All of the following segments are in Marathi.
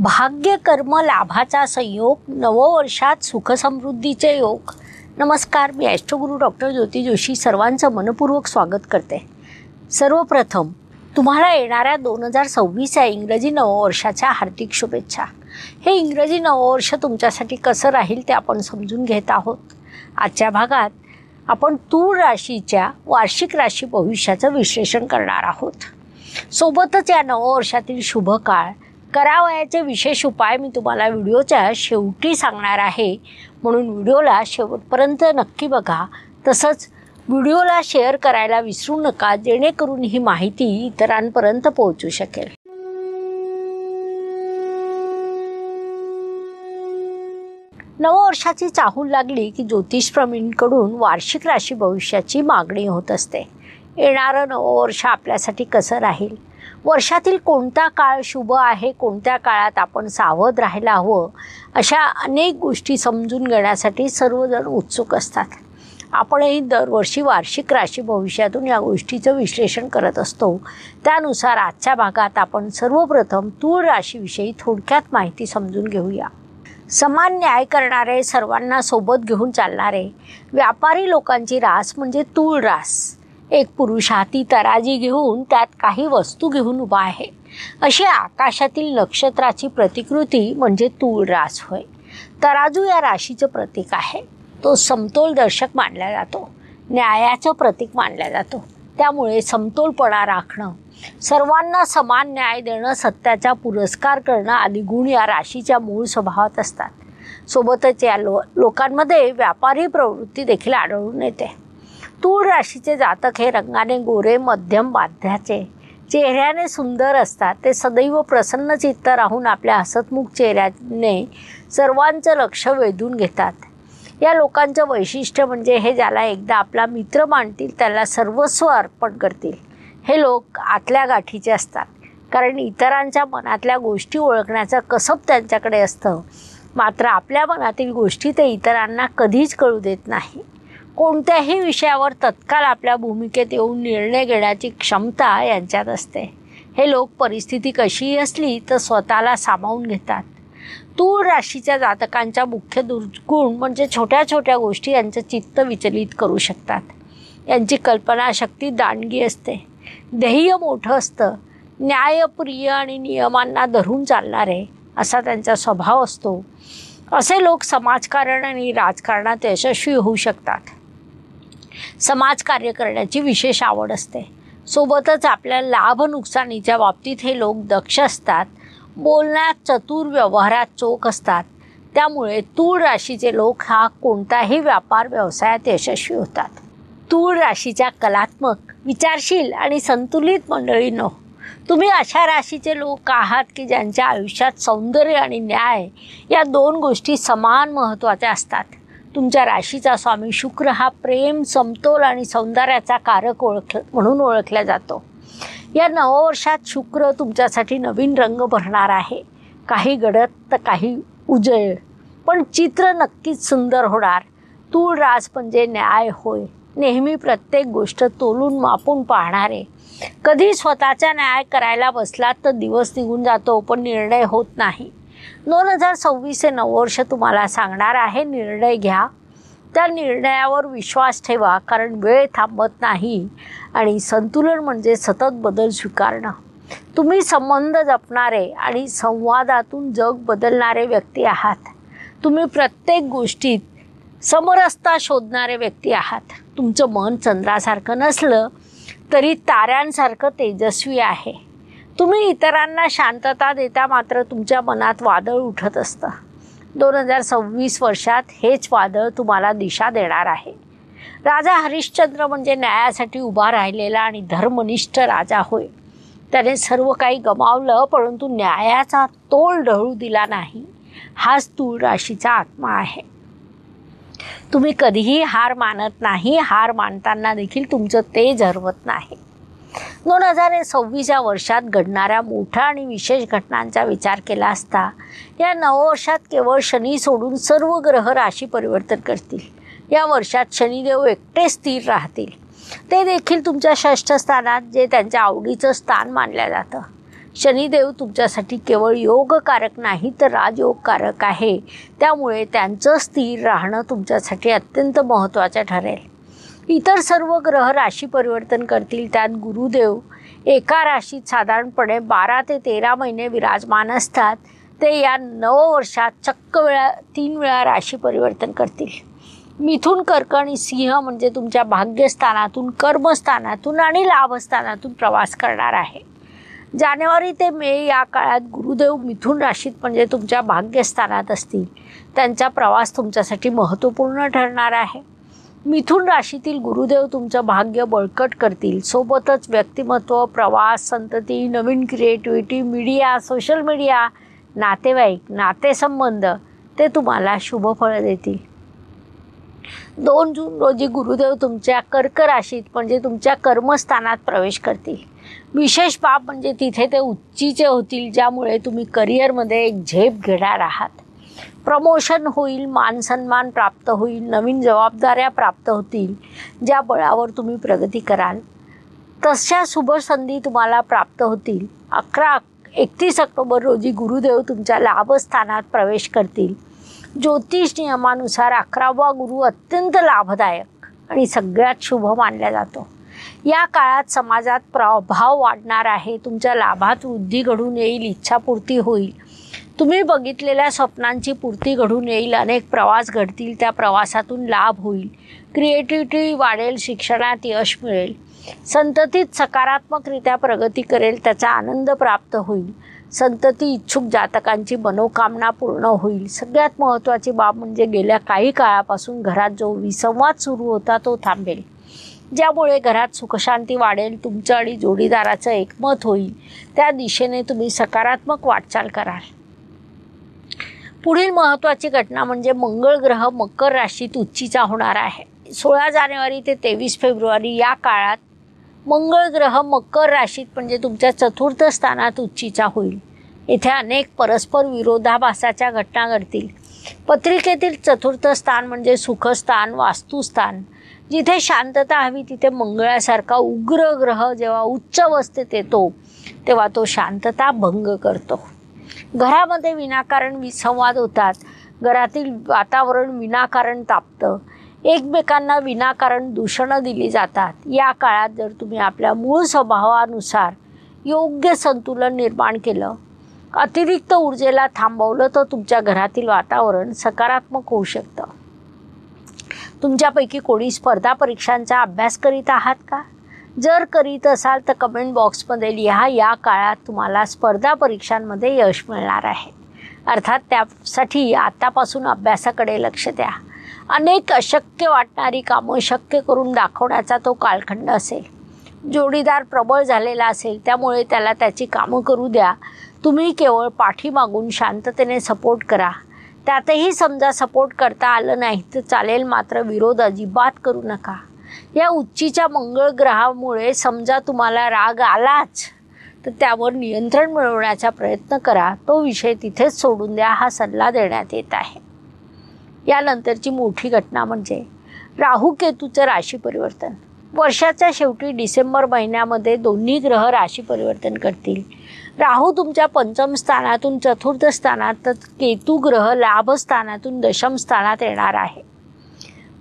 भाग्य कर्म लाभाचा संयोग, नववर्षात सुखसमृद्धीचे योग. नमस्कार, मी ॲस्ट्रोगुरू डॉक्टर ज्योती जोशी सर्वांचं मनपूर्वक स्वागत करते. सर्वप्रथम तुम्हाला येणाऱ्या 2026 या इंग्रजी नववर्षाच्या हार्दिक शुभेच्छा. हे इंग्रजी नववर्ष तुमच्यासाठी कसं राहील ते आपण समजून घेत आहोत. आजच्या भागात आपण तूळ राशीच्या वार्षिक राशी भविष्याचं विश्लेषण करणार आहोत. सोबतच या नववर्षातील शुभ काळ, करावयाचे विशेष उपाय मी तुम्हाला व्हिडिओच्या शेवटी सांगणार आहे, म्हणून व्हिडिओला शेवटपर्यंत नक्की बघा. तसंच व्हिडिओला शेअर करायला विसरू नका, जेणेकरून ही माहिती इतरांपर्यंत पोहोचू शकेल. नववर्षाची चाहूल लागली की ज्योतिषप्रवीणकडून वार्षिक राशी भविष्याची मागणी होत असते. येणारं नववर्ष आपल्यासाठी कसं राहील, वर्षातील कोणता काळ शुभ आहे, कोणत्या काळात आपण सावध राहायला हवं, अशा अनेक गोष्टी समजून घेण्यासाठी सर्वजण उत्सुक असतात. आपणही दरवर्षी वार्षिक राशी भविष्यातून या गोष्टीचं विश्लेषण करत असतो. त्यानुसार आजच्या भागात आपण सर्वप्रथम तूळ राशीविषयी थोडक्यात माहिती समजून घेऊया. समान न्याय करणारे, सर्वांना सोबत घेऊन चालणारे व्यापारी लोकांची रास म्हणजे तूळ रास. एक पुरुष हाती तराजी घेऊन त्यात काही वस्तू घेऊन उभा आहे, अशी आकाशातील नक्षत्राची प्रतिकृती म्हणजे तूळ रास होय. तराजू या राशीचं प्रतीक आहे. तो समतोल दर्शक मानला जातो, न्यायाचं प्रतीक मानला जातो. त्यामुळे समतोलपणा राखणं, सर्वांना समान न्याय देणं, सत्याचा पुरस्कार करणं आदी गुण या राशीच्या मूळ स्वभावात असतात. सोबतच या लोकांमध्ये व्यापारी प्रवृत्ती देखील आढळून येते. तूळ राशीचे जातक हे रंगाने गोरे, मध्यम बांध्याचे, चेहऱ्याने सुंदर असतात. ते सदैव प्रसन्न चित्त राहून आपल्या हसतमुख चेहऱ्याने सर्वांचं लक्ष वेधून घेतात. या लोकांचं वैशिष्ट्य म्हणजे हे ज्याला एकदा आपला मित्र मानतील त्याला सर्वस्व अर्पण करतील. हे लोक आतल्या गाठीचे असतात, कारण इतरांच्या मनातल्या गोष्टी ओळखण्याचं कसब त्यांच्याकडे असतं. मात्र आपल्या मनातील गोष्टी ते इतरांना कधीच कळू देत नाही. कोणत्याही विषयावर तत्काळ आपल्या भूमिकेत येऊन निर्णय घेण्याची क्षमता यांच्यात असते. हे लोक परिस्थिती कशीही असली तर स्वतःला सामावून घेतात. तूळ राशीच्या जातकांच्या मुख्य दुर्गुण म्हणजे छोट्या छोट्या गोष्टी यांचं चित्त विचलित करू शकतात. यांची कल्पनाशक्ती दांडगी असते, ध्येय मोठं असतं, न्यायप्रिय आणि नियमांना धरून चालणारे असा त्यांचा स्वभाव असतो. असे लोक समाजकारण आणि राजकारणात यशस्वी होऊ शकतात. समाजकार्य करण्याची विशेष आवड असते. सोबतच आपल्या लाभ नुकसानीच्या बाबतीत हे लोक दक्ष असतात. बोलण्यात चतुर, व्यवहारात चोख असतात. त्यामुळे तूळ राशीचे लोक हा कोणताही व्यापार व्यवसायात यशस्वी होतात. तूळ राशीच्या कलात्मक, विचारशील आणि संतुलित मंडळींनो, तुम्ही अशा राशीचे लोक आहात की ज्यांच्या आयुष्यात सौंदर्य आणि न्याय या दोन गोष्टी समान महत्त्वाच्या असतात. तुमच्या राशीचा स्वामी शुक्र हा प्रेम, समतोल आणि सौंदर्याचा कारक म्हणून ओळखला जातो. या नववर्षात शुक्र तुमच्यासाठी नवीन रंग भरणार आहे. काही गडद तर काही उजळ, पण चित्र नक्कीच सुंदर होणार. तूळ रास म्हणजे न्याय होय. नेहमी प्रत्येक गोष्ट तोलून मापून पाहणारे. कधी स्वतःचा न्याय करायला बसलात तर दिवस निघून जातो, पण निर्णय होत नाही. 2026 हे नववर्ष तुम्हाला सांगणार आहे, निर्णय घ्या. त्या निर्णयावर विश्वास ठेवा, कारण वेळ थांबत नाही. आणि संतुलन म्हणजे सतत बदल स्वीकारणं. तुम्ही संबंध जपणारे आणि संवादातून जग बदलणारे व्यक्ती आहात. तुम्ही प्रत्येक गोष्टीत समरसता शोधणारे व्यक्ती आहात. तुमचं मन चंद्रासारखं नसलं तरी ताऱ्यांसारखं तेजस्वी आहे. तुम्ही इतरांना शांतता देता, मात्र तुमच्या मनात वादळ उठत असतं. 2026 वर्षात हेच वादळ तुम्हाला दिशा देणार आहे. राजा हरिश्चंद्र म्हणजे न्यायासाठी उभा राहिलेला आणि धर्मनिष्ठ राजा होय. त्याने सर्व काही गमावलं, परंतु न्यायाचा तोल ढळू दिला नाही. हाच तूळ राशीचा आत्मा आहे. तुम्ही कधीही हार मानत नाही. हार मानताना देखील तुमचं तेज हरवत नाही. 2026 या वर्षात घडणाऱ्या मोठ्या आणि विशेष घटनांचा विचार केला असता या नववर्षात केवळ शनी सोडून सर्व ग्रह राशी परिवर्तन करतील. या वर्षात शनिदेव एकटे स्थिर राहतील. ते देखील तुमच्या षष्ठ स्थानात, जे त्यांच्या आवडीचं स्थान मानलं जातं. शनिदेव तुमच्यासाठी केवळ योगकारक नाही तर राजयोगकारक आहे. त्यामुळे त्यांचं स्थिर राहणं तुमच्यासाठी अत्यंत महत्त्वाचं ठरेल. इतर सर्व ग्रह राशी परिवर्तन करतील. त्यात गुरुदेव एका राशीत साधारणपणे 12 ते 13 महिने विराजमान असतात. ते या नववर्षात चक्क 3 वेळा राशी परिवर्तन करतील. मिथुन, कर्क आणि सिंह म्हणजे तुमच्या भाग्यस्थानातून, कर्मस्थानातून आणि लाभस्थानातून प्रवास करणार आहे. जानेवारी ते मे या काळात गुरुदेव मिथुन राशीत म्हणजे तुमच्या भाग्यस्थानात असतील. त्यांचा प्रवास तुमच्यासाठी महत्त्वपूर्ण ठरणार आहे. मिथुन राशीतील गुरुदेव तुमचं भाग्य बळकट करतील. सोबतच व्यक्तिमत्व, प्रवास, संतती, नवीन क्रिएटिव्हिटी, मीडिया, सोशल मीडिया, नातेवाईक, नातेसंबंध ते तुम्हाला शुभफळ देतील. 2 जून रोजी गुरुदेव तुमच्या कर्क राशीत म्हणजे तुमच्या कर्मस्थानात प्रवेश करतील. विशेष बाब म्हणजे तिथे ते उच्चीचे होतील, ज्यामुळे तुम्ही करिअरमध्ये एक झेप घेणार आहात. प्रमोशन होईल, मानसन्मान प्राप्त होईल, नवीन जबाबदाऱ्या प्राप्त होतील, ज्या बळावर तुम्ही प्रगती कराल. तशा शुभसंधी तुम्हाला प्राप्त होतील. 31 ऑक्टोबर रोजी गुरुदेव तुमच्या लाभस्थानात प्रवेश करतील. ज्योतिष नियमानुसार 11वा गुरु अत्यंत लाभदायक आणि सगळ्यात शुभ मानला जातो. या काळात समाजात प्रभाव वाढणार आहे. तुमच्या लाभात वृद्धी घडून येईल, इच्छापूर्ती होईल, तुम्ही बघितलेल्या स्वप्नांची पूर्ती घडून येईल, अनेक प्रवास घडतील, त्या प्रवासातून लाभ होईल, क्रिएटिव्हिटी वाढेल, शिक्षणात यश मिळेल, संततीत सकारात्मकरित्या प्रगती करेल, त्याचा आनंद प्राप्त होईल. संतती इच्छुक जातकांची मनोकामना पूर्ण होईल. सगळ्यात महत्त्वाची बाब म्हणजे गेल्या काही काळापासून घरात जो विसंवाद सुरू होता तो थांबेल, ज्यामुळे घरात सुखशांती वाढेल. तुमचं आणि जोडीदाराचं एकमत होईल, त्या दिशेने तुम्ही सकारात्मक वाटचाल कराल. पुढील महत्त्वाची घटना म्हणजे मंगळ ग्रह मकर राशीत उच्चीचा होणार आहे. 16 जानेवारी ते 23 फेब्रुवारी या काळात मंगळ ग्रह मकर राशीत म्हणजे तुमच्या 4थ स्थानात उच्चीचा होईल. येथे अनेक परस्पर विरोधाभासाच्या घटना घडतील. पत्रिकेतील 4थ स्थान म्हणजे सुखस्थान, वास्तुस्थान. जिथे शांतता हवी तिथे मंगळासारखा उग्र ग्रह जेव्हा उच्च अवस्थेत येतो तेव्हा तो शांतता भंग करतो. घरामध्ये विनाकारण विसंवाद होतात. घरातील वातावरण विनाकारण तापतं. एकमेकांना विनाकारण दूषणं दिली जातात. या काळात जर तुम्ही आपल्या मूळ स्वभावानुसार योग्य संतुलन निर्माण केलं, अतिरिक्त ऊर्जेला थांबवलं, तर तुमच्या घरातील वातावरण सकारात्मक होऊ शकतं. तुमच्यापैकी कोणी स्पर्धा परीक्षांचा अभ्यास करीत आहात का? जर करीत असाल तर कमेंट बॉक्समध्ये लिहा. या काळात तुम्हाला स्पर्धा परीक्षांमध्ये यश मिळणार आहे. अर्थात त्यासाठी आतापासून अभ्यासाकडे लक्ष द्या. अनेक अशक्य वाटणारी कामं शक्य करून दाखवण्याचा तो कालखंड असेल. जोडीदार प्रबळ झालेला असेल, त्यामुळे त्याला त्याची कामं करू द्या. तुम्ही केवळ पाठीमागून शांततेने सपोर्ट करा. त्यातही समजा सपोर्ट करता आलं नाही तर चालेल, मात्र विरोध अजिबात करू नका. या उच्चीच्या मंगळ ग्रहामुळे समजा तुम्हाला राग आलाच तर त्यावर नियंत्रण मिळवण्याचा प्रयत्न करा. तो विषय तिथेच सोडून द्या, हा सल्ला देण्यात येत आहे. यानंतरची मोठी घटना म्हणजे राहू केतूचं राशी परिवर्तन. वर्षाच्या शेवटी डिसेंबर महिन्यामध्ये दोन्ही ग्रह राशी परिवर्तन करतील. राहू तुमच्या 5म स्थानातून 4थ स्थानात, तर केतू ग्रह लाभस्थानातून 10म स्थानात येणार आहे.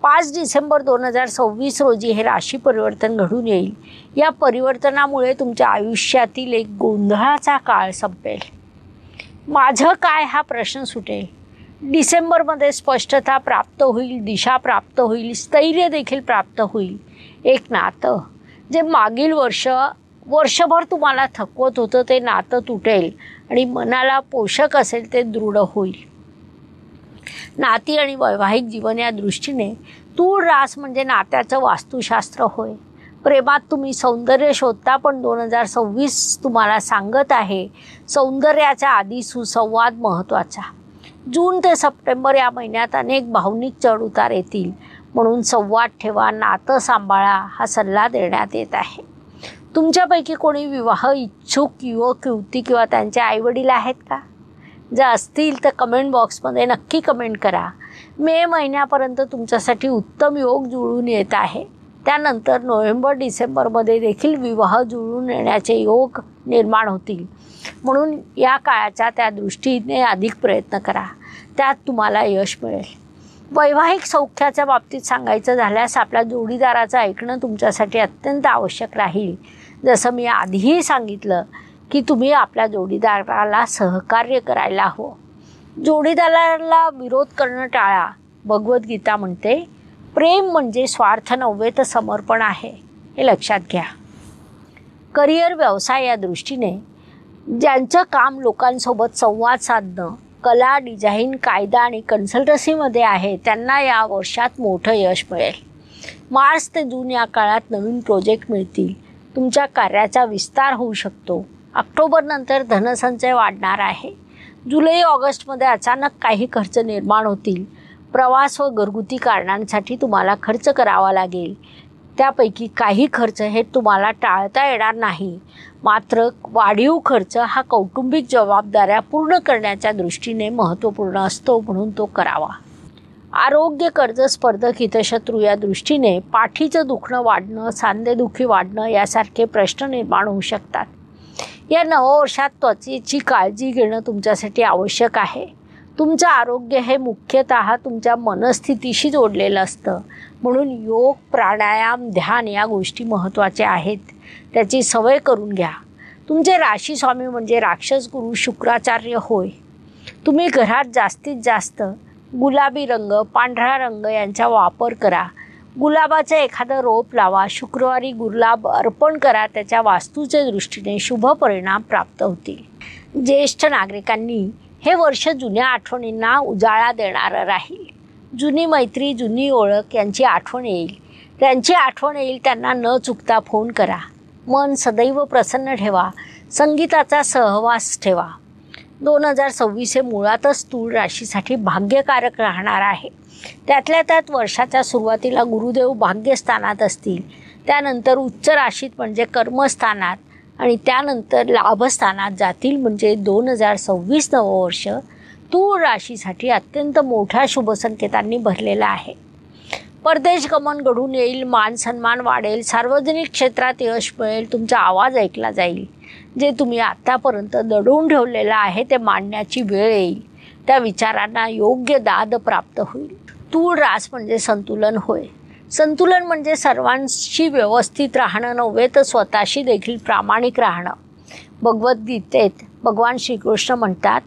5 डिसेंबर 2026 रोजी हे राशी परिवर्तन घडून येईल. या परिवर्तनामुळे तुमच्या आयुष्यातील एक गोंधळाचा काळ संपेल. माझं काय हा प्रश्न सुटेल. डिसेंबरमध्ये स्पष्टता प्राप्त होईल, दिशा प्राप्त होईल, स्थैर्य देखील प्राप्त होईल. एक नातं जे मागील वर्षभर तुम्हाला थकवत होतं ते नातं तुटेल आणि मनाला पोषक असेल ते दृढ होईल. नाती आणि वैवाहिक जीवन या दृष्टीने तूळ रास म्हणजे नात्याचं वास्तुशास्त्र होय. प्रेमात तुम्ही सौंदर्य शोधता, पण 2026 तुम्हाला सांगत आहे सौंदर्याच्या आधी सुसंवाद महत्त्वाचा. जून ते सप्टेंबर या महिन्यात अनेक भावनिक चढउतार येतील, म्हणून संवाद ठेवा, नातं सांभाळा, हा सल्ला देण्यात येत आहे. तुमच्यापैकी कोणी विवाह इच्छुक युवक युवती किंवा त्यांचे आईवडील आहेत का? जर असतील तर कमेंट बॉक्समध्ये नक्की कमेंट करा. मे महिन्यापर्यंत तुमच्यासाठी उत्तम योग जुळून येत आहे. त्यानंतर नोव्हेंबर डिसेंबरमध्ये देखील विवाह जुळून येण्याचे योग निर्माण होतील. म्हणून या काळाच्या त्या दृष्टीने अधिक प्रयत्न करा, त्यात तुम्हाला यश मिळेल. वैवाहिक सौख्याच्या बाबतीत सांगायचं झाल्यास आपल्या जोडीदाराचं ऐकणं तुमच्यासाठी अत्यंत आवश्यक राहील. जसं मी आधीही सांगितलं की तुम्ही आपल्या जोडीदाराला सहकार्य करायला हवं. जोडीदाराला विरोध करणं टाळा. भगवद्गीता म्हणते, प्रेम म्हणजे स्वार्थ नव्हे तर समर्पण आहे, हे लक्षात घ्या. करिअर व्यवसाय या दृष्टीने ज्यांचं काम लोकांसोबत संवाद साधणं, कला, डिझाईन, कायदा आणि कन्सल्टन्सीमध्ये आहे त्यांना या वर्षात मोठं यश मिळेल. मार्च ते जून या काळात नवीन प्रोजेक्ट मिळतील. तुमच्या कार्याचा विस्तार होऊ शकतो. ऑक्टोबरनंतर धनसंचय वाढणार आहे. जुलै ऑगस्टमध्ये अचानक काही खर्च निर्माण होतील. प्रवास व घरगुती कारणांसाठी तुम्हाला खर्च करावा लागेल. त्यापैकी काही खर्च हे तुम्हाला टाळता येणार नाही. मात्र वाढीव खर्च हा कौटुंबिक जबाबदाऱ्या पूर्ण करण्याच्या दृष्टीने महत्त्वपूर्ण असतो, म्हणून तो करावा. आरोग्य, कर्ज, स्पर्धक, हितशत्रू या दृष्टीने पाठीचं दुखणं वाढणं, सांधेदुखी वाढणं यासारखे प्रश्न निर्माण होऊ शकतात. या नववर्षात त्वचेची काळजी घेणं तुमच्यासाठी आवश्यक आहे. तुमचं आरोग्य हे मुख्यतः तुमच्या मनस्थितीशी जोडलेलं असतं. म्हणून योग, प्राणायाम, ध्यान या गोष्टी महत्त्वाच्या आहेत. त्याची सवय करून घ्या. तुमचे राशी स्वामी म्हणजे राक्षस गुरु शुक्राचार्य होय. तुम्ही घरात जास्तीत जास्त गुलाबी रंग, पांढरा रंग यांचा वापर करा. गुलाबाचं एखादं रोप लावा. शुक्रवारी गुलाब अर्पण करा. त्याच्या वास्तूच्या दृष्टीने शुभ परिणाम प्राप्त होतील. ज्येष्ठ नागरिकांनी हे वर्ष जुन्या आठवणींना उजाळा देणारं राहील. जुनी मैत्री, जुनी ओळख यांची आठवण येईल. त्यांची आठवण येईल त्यांना न चुकता फोन करा. मन सदैव प्रसन्न ठेवा. संगीताचा सहवास ठेवा. 2026 हे मुळातच तूळ राशीसाठी भाग्यकारक राहणार आहे. त्यातल्या त्यात वर्षाच्या सुरुवातीला गुरुदेव भाग्यस्थानात असतील. त्यानंतर उच्च राशीत म्हणजे कर्मस्थानात आणि त्यानंतर लाभस्थानात जातील. म्हणजे 2026 नववर्ष तूळ राशीसाठी अत्यंत मोठ्या शुभसंकेतांनी भरलेलं आहे. परदेश गमन घडून येईल. मान सन्मान वाढेल. सार्वजनिक क्षेत्रात यश मिळेल. तुमचा आवाज ऐकला जाईल. जे तुम्ही आत्तापर्यंत दडवून ठेवलेलं आहे ते मांडण्याची वेळ येईल. त्या विचारांना योग्य दाद प्राप्त होईल. तूळ रास म्हणजे संतुलन होय. संतुलन म्हणजे सर्वांशी व्यवस्थित राहणं नव्हे तर स्वतःशी देखील प्रामाणिक राहणं. भगवद्गीतेत भगवान श्रीकृष्ण म्हणतात,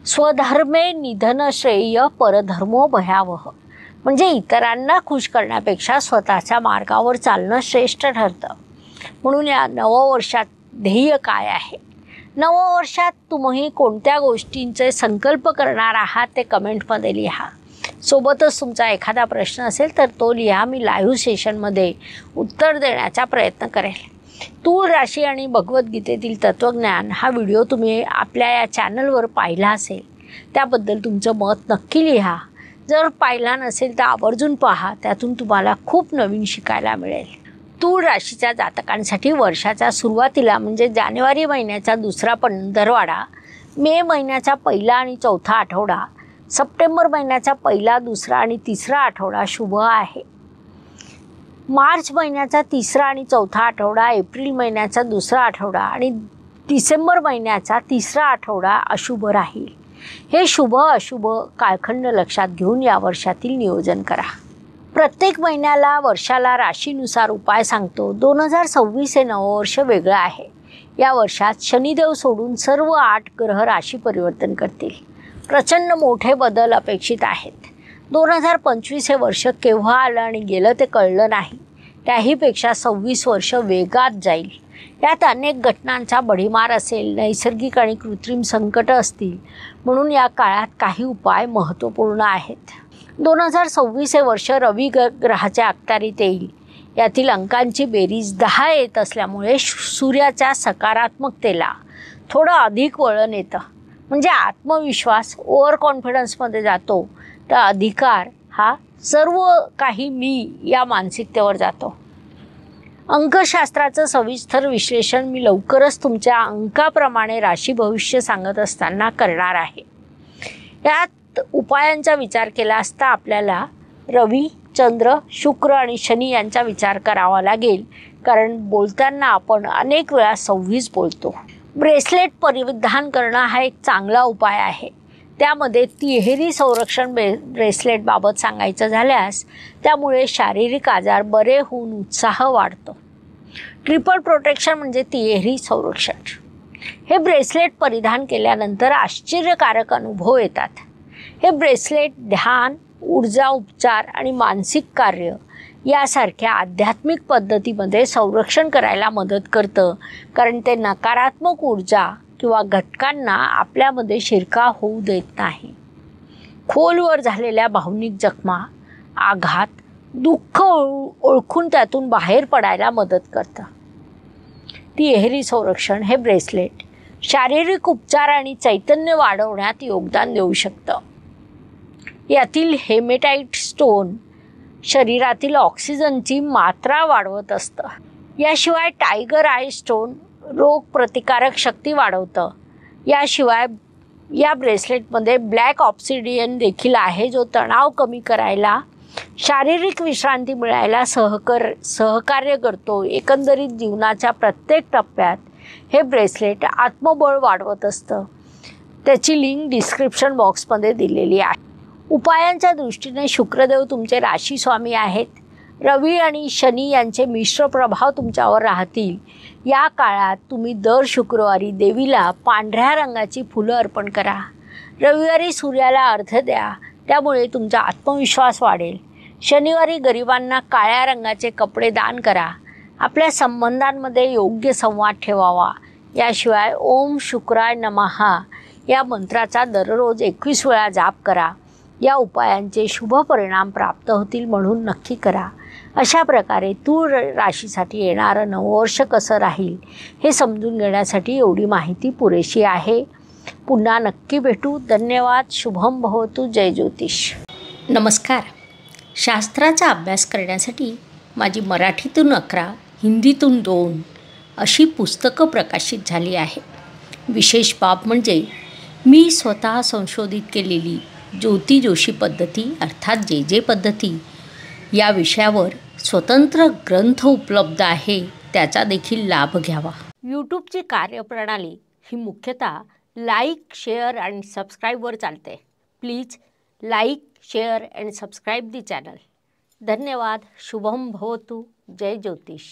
स्वधर्मे निधन श्रेय परधर्मो भयावह. म्हणजे इतरांना खुश करण्यापेक्षा स्वतःच्या मार्गावर चालणं श्रेष्ठ ठरतं. म्हणून या नववर्षात ध्येय काय आहे? नववर्षात तुम्ही कोणत्या गोष्टींचे संकल्प करणार आहात ते कमेंटमध्ये लिहा. सोबतच तुमचा एखादा प्रश्न असेल तर तो लिहा. मी लाईव्ह सेशनमध्ये उत्तर देण्याचा प्रयत्न करेल. तूळ राशी आणि भगवद्गीतेतील तत्त्वज्ञान हा व्हिडिओ तुम्ही आपल्या या चॅनलवर पाहिला असेल. त्याबद्दल तुमचं मत नक्की लिहा. जर पाहिला नसेल तर आवर्जून पहा. त्यातून तुम्हाला खूप नवीन शिकायला मिळेल. तूळ राशीच्या जातकांसाठी वर्षाच्या सुरुवातीला म्हणजे जानेवारी महिन्याचा दुसरा पंधरवाडा, मे महिन्याचा पहिला आणि चौथा आठवडा, सप्टेंबर महिन्याचा पहिला, दुसरा आणि तिसरा आठवडा शुभ आहे. मार्च महिन्याचा तिसरा आणि चौथा आठवडा, एप्रिल महिन्याचा दुसरा आठवडा आणि डिसेंबर महिन्याचा तिसरा आठवडा अशुभ राहील. हे शुभ अशुभ कालखंड लक्षात घेऊन या वर्षातील नियोजन करा. प्रत्येक महिन्याला वर्षाला राशीनुसार उपाय सांगतो. 2026 हे नववर्ष वेगळं आहे. या वर्षात शनिदेव सोडून सर्व 8 ग्रह राशी परिवर्तन करतील. प्रचंड मोठे बदल अपेक्षित आहेत. 2025 हे वर्ष केव्हा आलं आणि गेलं ते कळलं नाही. त्याहीपेक्षा 26 वर्ष वेगात जाईल. यात अनेक घटनांचा भडीमार असेल. नैसर्गिक आणि कृत्रिम संकट असतील. म्हणून या काळात काही उपाय महत्त्वपूर्ण आहेत. 2026 हे वर्ष रवी ग्रहाच्या अखत्यारीत येईल. यातील अंकांची बेरीज 10 येत असल्यामुळे सूर्याच्या सकारात्मकतेला थोडं अधिक वळण येतं. म्हणजे आत्मविश्वास ओव्हर कॉन्फिडन्समध्ये जातो. तर अधिकार हा सर्व काही मी या मानसिकतेवर जातो. अंकशास्त्राचं सविस्तर विश्लेषण मी लवकरच तुमच्या अंकाप्रमाणे राशी भविष्य सांगत असताना करणार आहे. यात उपायांचा विचार केला असता आपल्याला रवी चंद्र, शुक्र आणि शनी यांचा विचार करावा लागेल, कारण बोलताना आपण अनेक वेळा 26 बोलतो. ब्रेसलेट परिधान करणं हा एक चांगला उपाय आहे. त्यामध्ये तिहेरी संरक्षण ब्रेसलेटबाबत सांगायचं झाल्यास त्यामुळे शारीरिक आजार बरे होऊन उत्साह वाढतो. ट्रिपल प्रोटेक्शन म्हणजे तिहेरी संरक्षण. हे ब्रेसलेट परिधान केल्यानंतर आश्चर्यकारक अनुभव येतात. हे ब्रेसलेट ध्यान, ऊर्जा उपचार आणि मानसिक कार्य यासारख्या आध्यात्मिक पद्धतीमध्ये संरक्षण करायला मदत करतं, कारण ते नकारात्मक ऊर्जा किंवा घटकांना आपल्यामध्ये शिरकाव होऊ देत नाही. खोलवर झालेल्या भावनिक जखमा, आघात, दुःख ओळखून त्यातून बाहेर पडायला मदत करतं. तिहेरी संरक्षण हे ब्रेसलेट शारीरिक उपचार आणि चैतन्य वाढवण्यात योगदान देऊ शकतं. यातील हेमेटाइट स्टोन शरीरातील ऑक्सिजनची मात्रा वाढवत असतं. याशिवाय टायगर आय स्टोन रोग प्रतिकारक शक्ती वाढवतं. याशिवाय या ब्रेसलेटमध्ये ब्लॅक ऑब्सिडियन देखील आहे, जो तणाव कमी करायला, शारीरिक विश्रांती मिळायला सहकार्य करतो. एकंदरीत जीवनाच्या प्रत्येक टप्प्यात हे ब्रेसलेट आत्मबळ वाढवत असतं. त्याची लिंक डिस्क्रिप्शन बॉक्समध्ये दिलेली आहे. उपायांच्या दृष्टीने शुक्रदेव तुमचे राशीस्वामी आहेत. रवी आणि शनी यांचे मिश्र प्रभाव तुमच्यावर राहतील. या काळात तुम्ही दर शुक्रवारी देवीला पांढऱ्या रंगाची फुलं अर्पण करा. रविवारी सूर्याला अर्घ्य द्या, त्यामुळे तुमचा आत्मविश्वास वाढेल. शनिवारी गरिबांना काळ्या रंगाचे कपडे दान करा. आपल्या संबंधांमध्ये योग्य संवाद ठेवावा. याशिवाय ओम शुक्राय नमः या मंत्राचा दररोज 21 वेळा जाप करा. या उपायांचे शुभ परिणाम प्राप्त होतील, म्हणून नक्की करा. अशा प्रकारे तूळ राशीसाठी येणारं नववर्ष कसं राहील हे समजून घेण्यासाठी एवढी माहिती पुरेशी आहे. पुन्हा नक्की भेटू. धन्यवाद. शुभम भवतु. जय ज्योतिष. नमस्कार. शास्त्राचा अभ्यास करण्यासाठी माझी मराठीतून 11, हिंदीतून 2 अशी पुस्तकं प्रकाशित झाली आहे. विशेष बाब म्हणजे मी स्वतः संशोधित केलेली ज्योती जोशी पद्धती अर्थात जे पद्धती या विषयावर स्वतंत्र ग्रंथ उपलब्ध आहे, त्याचा देखील लाभ घ्यावा. यूट्यूबची कार्यप्रणाली ही मुख्यतः लाईक, शेअर आणि सबस्क्राईबवर चालते. Please like, share and subscribe the channel. धन्यवाद. शुभम भवतु. जय ज्योतिष.